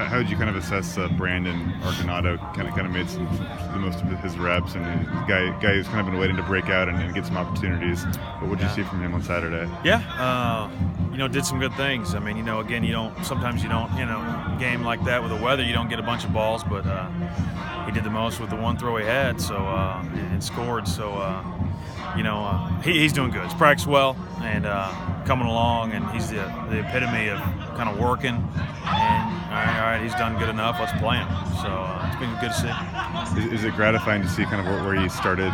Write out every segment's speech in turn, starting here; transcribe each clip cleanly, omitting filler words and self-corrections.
How would you kind of assess Brandon Argonato? Kind of made the most of his reps, and a guy who's kind of been waiting to break out and get some opportunities. But what did you see from him on Saturday? Yeah, did some good things. I mean, again, sometimes you don't, game like that with the weather, you don't get a bunch of balls, but he did the most with the one throw he had, so and scored. So he's doing good. He's practiced well and coming along, and he's the epitome of kind of working. And all right, he's done good enough. Let's play him. So it's been good to see. Is it gratifying to see kind of where he started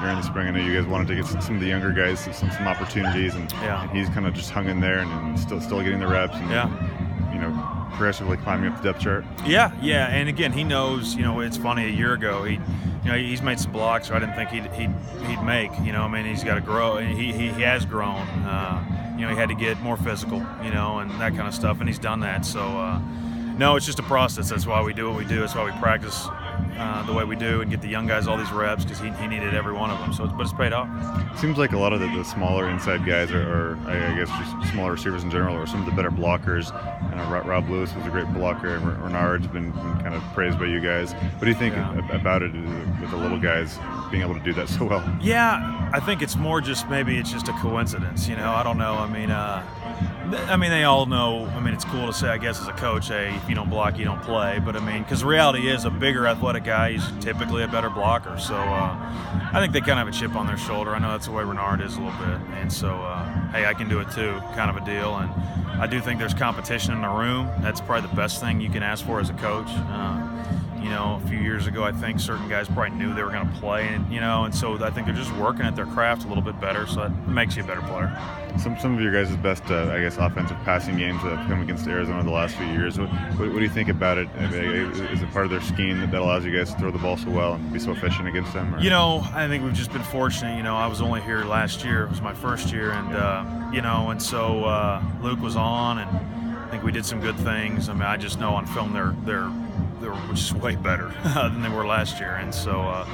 during the spring? I know you guys wanted to get some of the younger guys some opportunities, and he's kind of just hung in there and still getting the reps. And, progressively climbing up the depth chart. Yeah, and again, he knows. It's funny. A year ago, he's made some blocks I didn't think he'd make. He's got to grow. He has grown. He had to get more physical. And that kind of stuff, and he's done that. So. No, it's just a process. That's why we do what we do. That's why we practice the way we do and get the young guys all these reps, because he needed every one of them. But it's paid off. It seems like a lot of the smaller inside guys or I guess just smaller receivers in general are some of the better blockers. Rob Lewis was a great blocker, and Renard's been kind of praised by you guys. What do you think about it with the little guys being able to do that so well? Yeah, I think it's more just maybe it's just a coincidence. I don't know. They all know. It's cool to say, I guess, as a coach, hey, if you don't block, you don't play. But because the reality is, a bigger athletic guy is typically a better blocker. So I think they kind of have a chip on their shoulder. I know that's the way Renard is a little bit. And so, hey, I can do it too, kind of a deal. And I do think there's competition in the room. That's probably the best thing you can ask for as a coach. A few years ago, I think certain guys probably knew they were going to play, and so I think they're just working at their craft a little bit better, so that makes you a better player. Some of your guys' best, offensive passing games have come against Arizona the last few years. What do you think about it? Is it part of their scheme that allows you guys to throw the ball so well and be so efficient against them? Or? I think we've just been fortunate. I was only here last year. It was my first year, and so Luke was on, and I think we did some good things. I just know on film they're just way better than they were last year, and so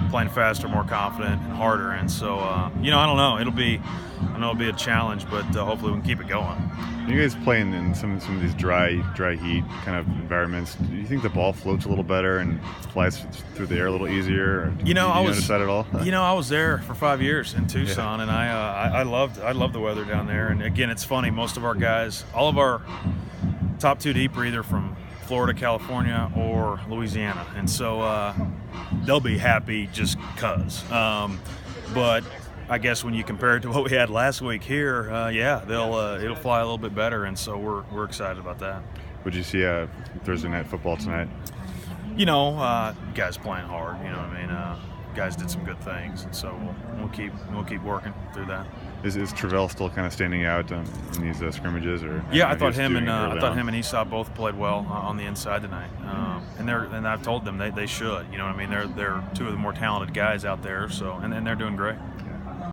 playing faster, more confident, and harder. And so I don't know. It'll be a challenge, but hopefully we can keep it going. You guys playing in some of these dry heat kind of environments. Do you think the ball floats a little better and flies through the air a little easier? Did you notice that at all? I was there for 5 years in Tucson, and I loved the weather down there. And again, it's funny. Most of our guys, all of our top two deep, are either from Florida, California, or Louisiana, and so they'll be happy just cause. But I guess when you compare it to what we had last week here, it'll fly a little bit better, and so we're excited about that. Would you see Thursday night football tonight? Guys playing hard. Guys did some good things, and so we'll keep working through that. Is Travell still kind of standing out in these scrimmages? Or I thought him and Esau both played well on the inside tonight, and I've told them they should. They're two of the more talented guys out there. So and they're doing great.